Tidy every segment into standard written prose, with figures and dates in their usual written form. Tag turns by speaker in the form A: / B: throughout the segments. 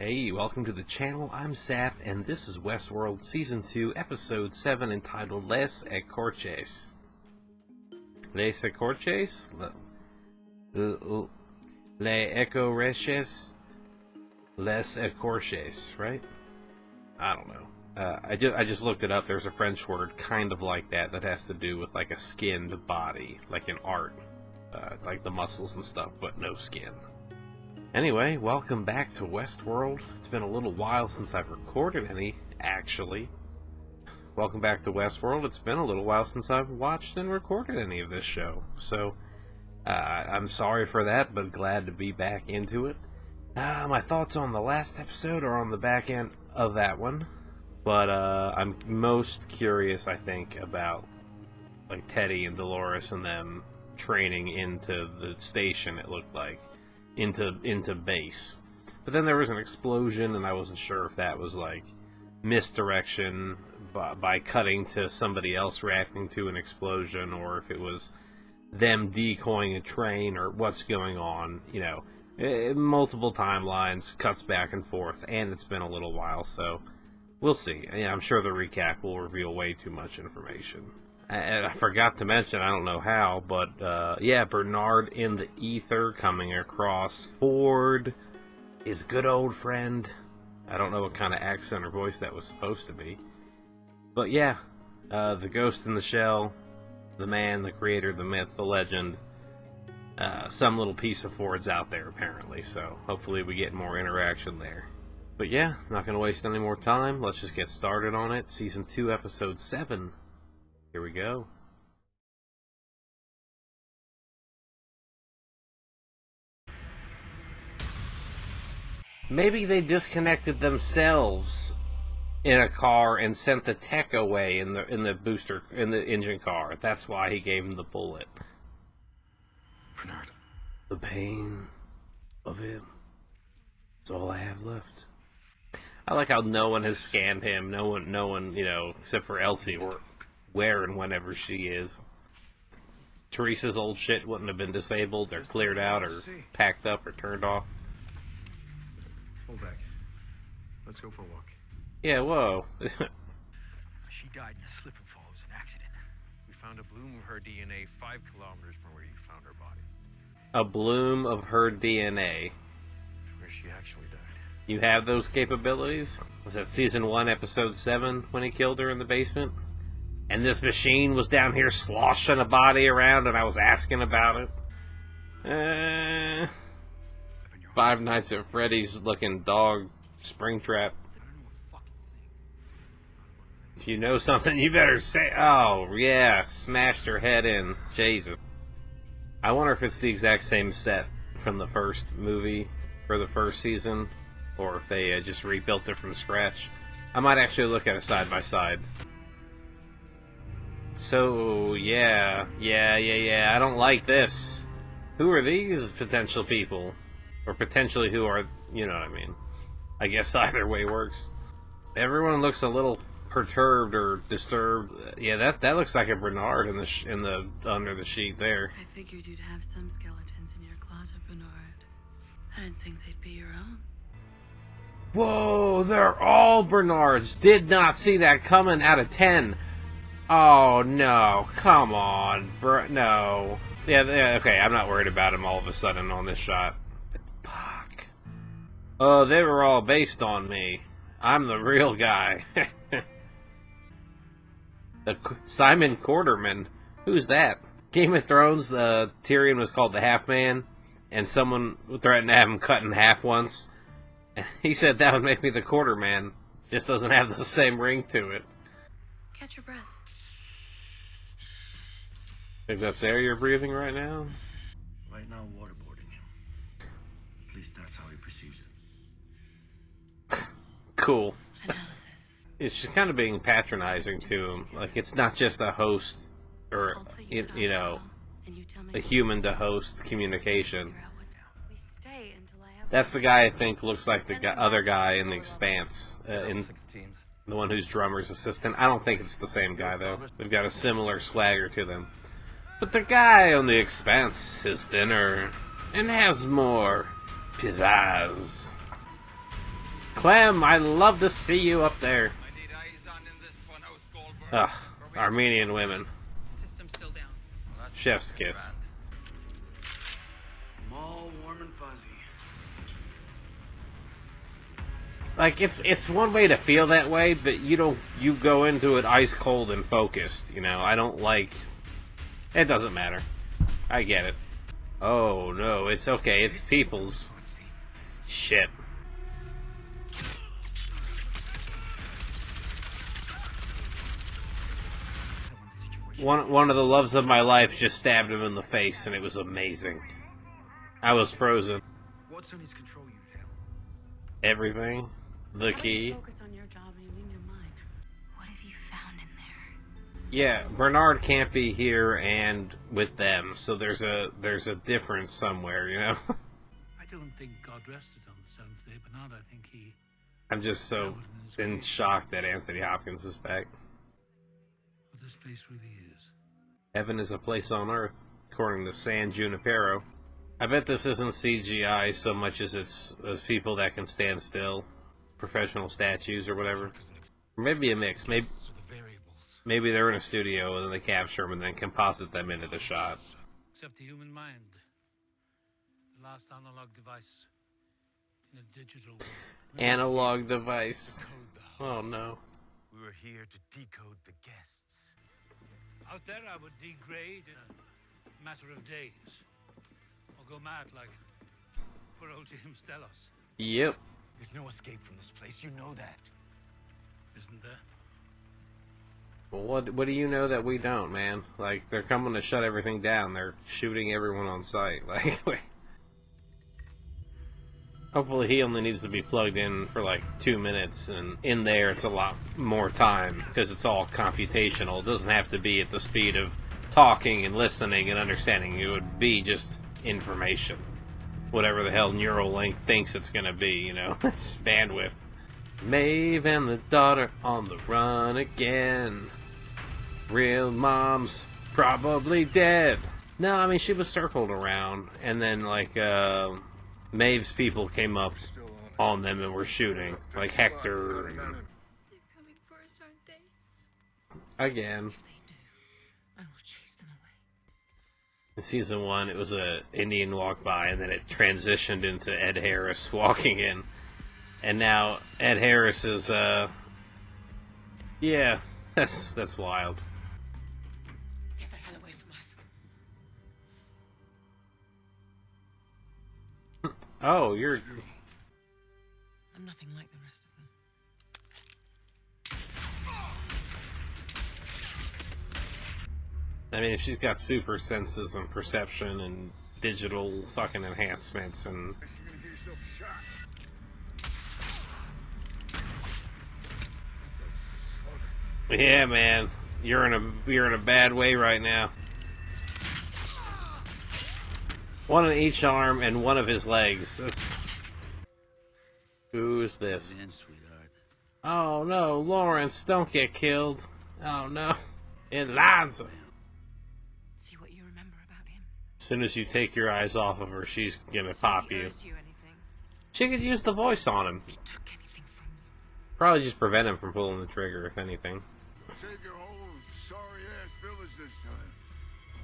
A: Hey, welcome to the channel. I'm Seth, and this is Westworld Season 2, Episode 7, entitled Les Écorchés. Les Écorchés? Les Écorchés? Les Écorchés, right? I don't know. I just looked it up. There's a French word kind of like that has to do with like a skinned body, like in art. Like the muscles and stuff, but no skin. Anyway, welcome back to Westworld. It's been a little while since I've recorded any, actually. Welcome back to Westworld. It's been a little while since I've watched and recorded any of this show. So, I'm sorry for that, but glad to be back into it. My thoughts on the last episode are on the back end of that one. But, I'm most curious, I think, about, like, Teddy and Dolores and them training into the station, it looked like. Into base. But then there was an explosion, and I wasn't sure if that was like misdirection by cutting to somebody else reacting to an explosion, or if it was them decoying a train, or what's going on. You know, multiple timelines, cuts back and forth, and it's been a little while, so we'll see. Yeah, I'm sure the recap will reveal way too much information. And I forgot to mention, I don't know how, but, yeah, Bernard in the ether coming across. Ford, his good old friend. I don't know what kind of accent or voice that was supposed to be. But, yeah, the ghost in the shell, the man, the creator, the myth, the legend. Some little piece of Ford's out there, apparently, so hopefully we get more interaction there. But, yeah, not going to waste any more time. Let's just get started on it. Season 2, Episode 7. Here we go. Maybe they disconnected themselves in a car and sent the tech away in the engine car. That's why he gave him the bullet.
B: Bernard.
A: The pain of him. It's all I have left. I like how no one has scanned him. No one, you know, except for Elsie or where and whenever she is. Teresa's old shit wouldn't have been disabled or cleared out or packed up or turned off.
B: Hold back. Let's go for a walk.
A: Yeah, whoa.
C: She died in a slip and fall. It was an accident. We found a bloom of her DNA 5 kilometers from where you found her body.
A: A bloom of her DNA.
C: Where she actually died.
A: You have those capabilities? Was that Season 1, Episode 7 when he killed her in the basement? And this machine was down here sloshing a body around, and I was asking about it. Five Nights at Freddy's looking dog Springtrap. If you know something, you better say. Oh, yeah, smashed her head in. Jesus. I wonder if it's the exact same set from the first movie, or the first season, or if they just rebuilt it from scratch. I might actually look at it side by side. So, yeah, I don't like this. Who are these potential people? Or potentially who are, you know what I mean. I guess either way works. Everyone looks a little perturbed or disturbed. Yeah, that looks like a Bernard in the under the sheet there.
D: I figured you'd have some skeletons in your closet, Bernard. I didn't think they'd be your own.
A: Whoa, they're all Bernards. Did not see that coming out of 10. Oh, no. Come on. No. Yeah, okay, I'm not worried about him all of a sudden on this shot. But fuck. Oh, they were all based on me. I'm the real guy. Simon Quarterman. Who's that? Game of Thrones, Tyrion was called the Half Man, and someone threatened to have him cut in half once. He said that would make me the Quarterman. Just doesn't have the same ring to it.
D: Catch your breath.
A: Think that's air you're breathing right now?
B: Right now, waterboarding him. At least that's how he perceives it.
A: Cool.
D: Analysis.
A: It's just kind of being patronizing to him. Like, it's not just a host, or, you know, a human-to-host communication.
D: We stay until I have.
A: That's the guy I think looks like the other guy in The Expanse, in the one who's drummer's assistant. I don't think it's the same guy, though. They've got a similar swagger to them. But the guy on The Expanse is thinner and has more pizzazz. Clem, I love to see you up there. Ugh, Armenian women.
D: System's still down.
A: Chef's kiss.
B: I'm all warm and fuzzy.
A: Like, it's one way to feel that way, but you go into it ice cold and focused, you know. I don't like... It doesn't matter. I get it. Oh, no, it's okay. It's people's. Shit. One of the loves of my life just stabbed him in the face, and it was amazing. I was frozen.
B: What's on his control unit, Hal?
A: Everything. The key.
D: Focus on your job and you leave your mind. What have you found in there?
A: Yeah, Bernard can't be here and with them, so there's a difference somewhere, you know.
E: I don't think God rested on the seventh day, Bernard. I think he...
A: I'm just so in shock that Anthony Hopkins is back.
E: What this place really is.
A: Heaven is a place on earth, according to San Junipero. I bet this isn't CGI so much as it's people that can stand still, professional statues or whatever. Or maybe a mix. Maybe they're in a studio and then they capture them and then composite them into the shot.
E: Except the human mind. The last analog device in a digital world.
A: Analog device. Oh no.
C: We were here to decode the guests.
E: Out there I would degrade in a matter of days. Or go mad like poor old James Delos.
A: Yep.
B: There's no escape from this place. You know that.
E: Isn't there?
A: Well, what do you know that we don't, man? Like, they're coming to shut everything down. They're shooting everyone on sight. Like, wait. Hopefully he only needs to be plugged in for like 2 minutes, and in there it's a lot more time, because it's all computational. It doesn't have to be at the speed of talking and listening and understanding. It would be just information. Whatever the hell Neuralink thinks it's going to be, you know. It's bandwidth. Maeve and the daughter on the run again. Real mom's probably dead. No, I mean, she was circled around, and then, like, Maeve's people came up on them and were shooting. Like Hector. And...
D: They're coming for us, aren't they?
A: Again.
D: If they do, I will chase them away.
A: In season 1, it was a Indian walk by, and then it transitioned into Ed Harris walking in. And now Ed Harris is, yeah, that's wild.
D: Get the hell away from us.
A: Oh, you're...
D: I'm nothing like the rest of them.
A: I mean, if she's got super senses and perception and digital fucking enhancements and... Yeah, man. You're in a bad way right now. One on each arm and one of his legs. That's... Who's this? Oh no, Lawrence, don't get killed. Oh no. Eliza.
D: See what you remember about him.
A: As soon as you take your eyes off of her, she's gonna pop you.
D: Owes you anything.
A: She could use the voice on him.
D: He took anything from you.
A: Probably just prevent him from pulling the trigger, if anything.
F: Save your whole sorry-ass village this time.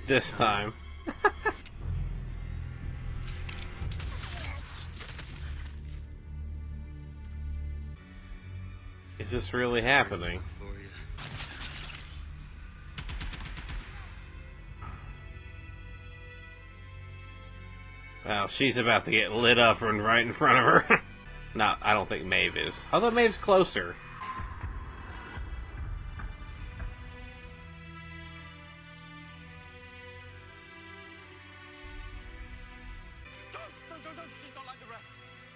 A: This time. Is this really happening? Wow, she's about to get lit up and right in front of her. No, I don't think Maeve is. Although Maeve's closer.
B: Don't. She's not like the rest.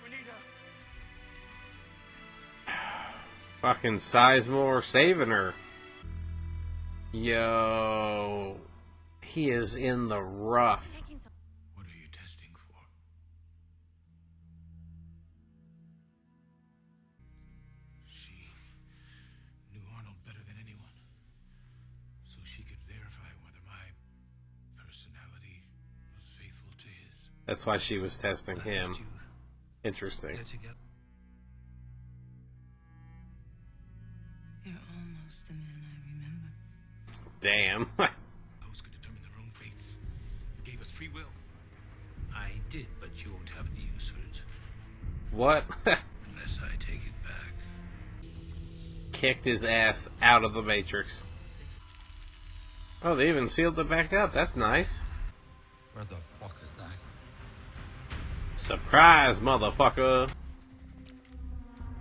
B: We need her.
A: Fucking Sizemore saving her. Yo. He is in the rough.
B: What are you testing for? She knew Arnold better than anyone, so she could verify whether my personality was faithful to his.
A: That's why she was testing him. Interesting.
E: Get together.
A: Damn.
B: Those could determine their own fates. You gave us free will.
E: I did, but you won't have any use for it.
A: What?
E: Unless I take it back.
A: Kicked his ass out of the Matrix. Oh, they even sealed it back up. That's nice.
G: Where the fuck is that?
A: Surprise, motherfucker.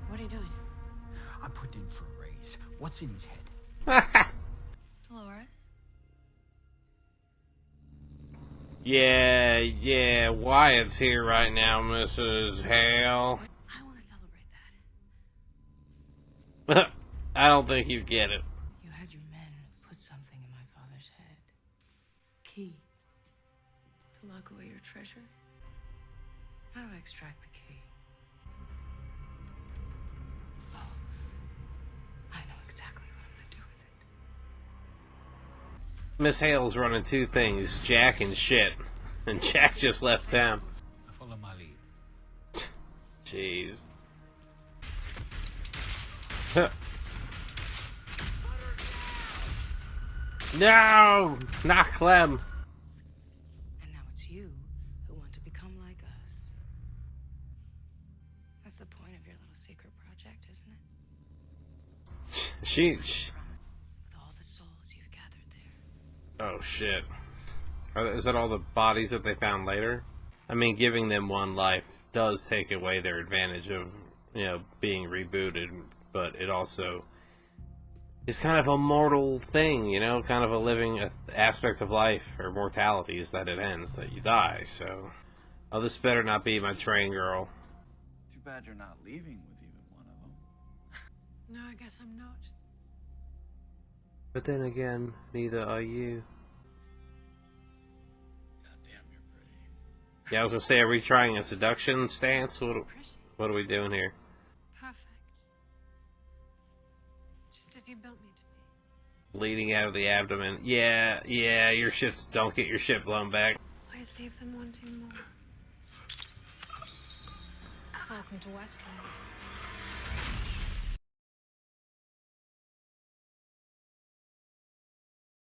D: What are you doing?
C: I'm put in for a raise. What's in his head?
D: Dolores?
A: Yeah, Wyatt's here right now, Mrs. Hale.
D: I want to celebrate that.
A: I don't think you get it.
D: You had your men put something in my father's head. Key. To lock away your treasure. How do I extract the key? Oh. I know exactly what I'm going to do with it.
A: Miss Hale's running two things, Jack and shit. And Jack just left town.
E: I follow my lead.
A: Jeez. No! Not Clem.
D: And now it's you who want to become like us. That's the point of your little secret project, isn't it?
A: She
D: With all the souls you've gathered there.
A: oh shit. Is that all the bodies that they found later? I mean, giving them one life does take away their advantage of, being rebooted, but it also is kind of a mortal thing, kind of a living aspect of life, or mortality is that it ends, that you die, so... Oh, this better not be my train girl.
H: Too bad you're not leaving with even one of them.
D: No, I guess I'm not.
A: But then again, neither are you.
H: Goddamn, you're pretty.
A: Yeah, I was gonna say, are we trying a seduction stance? What are we doing here?
D: Perfect. Just as you built me to be.
A: Bleeding out of the abdomen. Yeah, your shit's... Don't get your shit blown back.
D: Why leave them wanting more? Welcome to Westworld.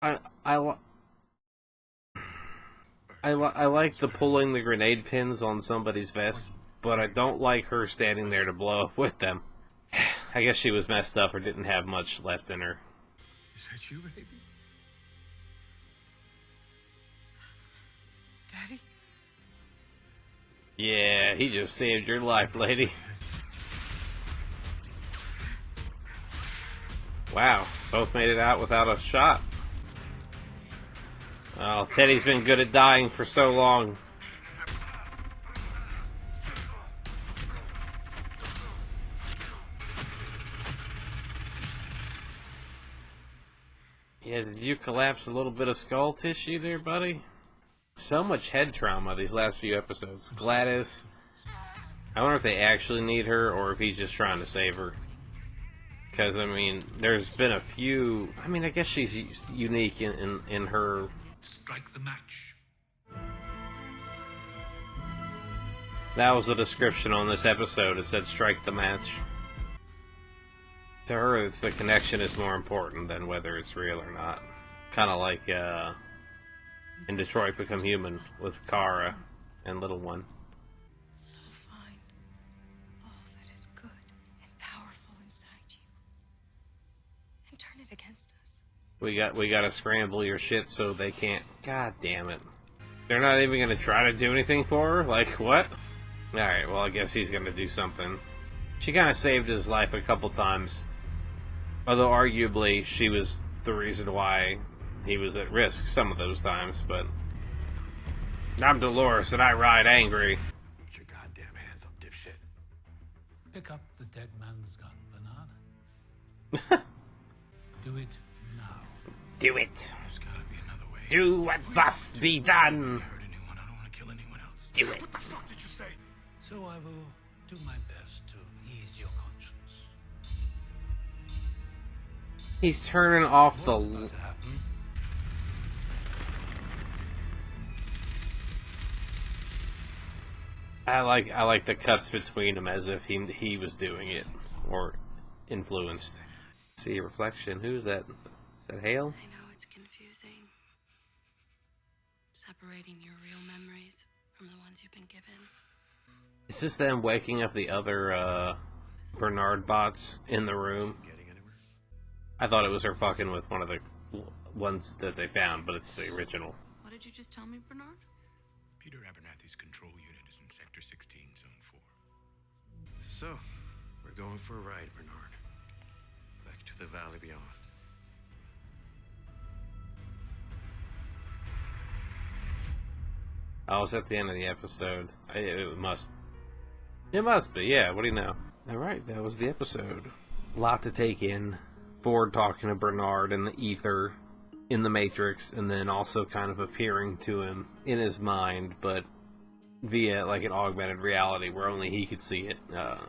A: I like the pulling the grenade pins on somebody's vest, but I don't like her standing there to blow up with them. I guess she was messed up or didn't have much left in her.
B: Is that you, baby?
D: Daddy?
A: Yeah, he just saved your life, lady. Wow, both made it out without a shot. Oh, Teddy's been good at dying for so long. Yeah, did you collapse a little bit of skull tissue there, buddy? So much head trauma these last few episodes. Gladys. I wonder if they actually need her or if he's just trying to save her. Because, I mean, there's been a few... I mean, I guess she's unique in her...
E: Strike the match.
A: That was the description on this episode. It said, strike the match. To her, it's the connection is more important than whether it's real or not. Kind of like in Detroit Become Human with Kara and Little One.
D: Find all that is good and powerful inside you. And turn it against us.
A: We gotta scramble your shit so they can't... God damn it. They're not even gonna try to do anything for her? Like, what? Alright, well, I guess he's gonna do something. She kind of saved his life a couple times. Although, arguably, she was the reason why he was at risk some of those times, but... I'm Dolores, and I ride angry.
B: Put your goddamn hands up, dipshit.
E: Pick up the dead man's gun, Bernard. Do it now.
A: Do it.
B: There's gotta be another way.
A: Do what must be done.
B: Hurt anyone. I don't want to kill anyone else.
A: Do it.
B: What the fuck did you say?
E: So I will do my best to ease your conscience.
A: He's turning off
E: What's
A: the...
E: about to happen?
A: I like the cuts between them as if he was doing it or influenced. See a reflection. Who's that? Is that Hale?
D: I know it's gonna Separating your real memories from the ones you've been given.
A: Is this them waking up the other Bernard bots in the room?
C: Getting anywhere?
A: I thought it was her fucking with one of the ones that they found, but it's the original.
D: What did you just tell me, Bernard?
B: Peter Abernathy's control unit is in Sector 16, Zone 4.
C: So, we're going for a ride, Bernard. Back to the valley beyond.
A: Oh, it's at the end of the episode. It must be, yeah, what do you know? Alright, that was the episode. A lot to take in. Ford talking to Bernard in the ether, in the Matrix, and then also kind of appearing to him in his mind, but via like an augmented reality where only he could see it,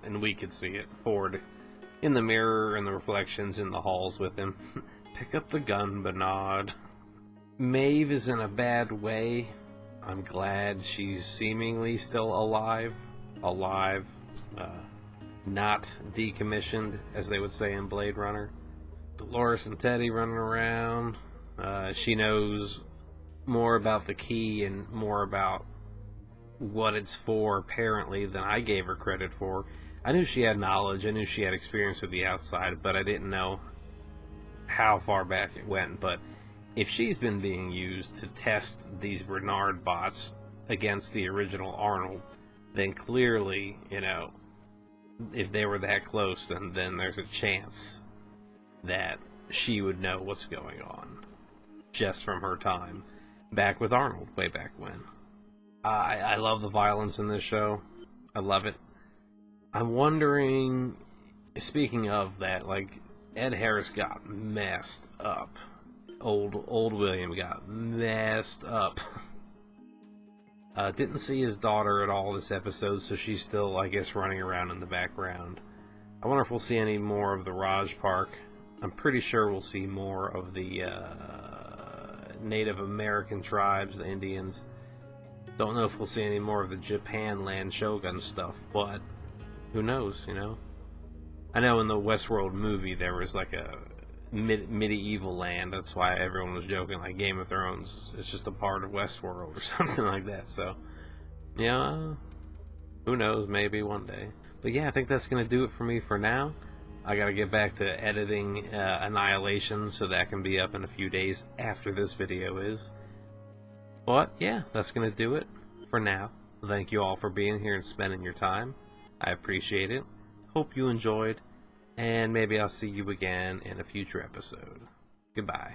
A: and we could see it. Ford in the mirror and the reflections in the halls with him. Pick up the gun, Bernard. Maeve is in a bad way. I'm glad she's seemingly still alive, not decommissioned, as they would say in Blade Runner. Dolores and Teddy running around. She knows more about the key and more about what it's for, apparently, than I gave her credit for. I knew she had knowledge, I knew she had experience with the outside, but I didn't know how far back it went. But if she's been being used to test these Bernard bots against the original Arnold, then clearly, you know, if they were that close, then there's a chance that she would know what's going on just from her time back with Arnold way back when. I love the violence in this show. I love it. I'm wondering, speaking of that, like, Ed Harris got messed up. Old William got messed up. Didn't see his daughter at all this episode, so she's still, I guess, running around in the background. I wonder if we'll see any more of the Raj Park. I'm pretty sure we'll see more of the Native American tribes, the Indians. Don't know if we'll see any more of the Japan land Shogun stuff, but who knows, you know? I know in the Westworld movie there was like a medieval land. That's why everyone was joking like Game of Thrones is just a part of Westworld or something like that. So, yeah, who knows, maybe one day. But yeah, I think that's going to do it for me for now. I got to get back to editing Annihilation so that can be up in a few days after this video is. But yeah, that's going to do it for now. Thank you all for being here and spending your time. I appreciate it. Hope you enjoyed. And maybe I'll see you again in a future episode. Goodbye.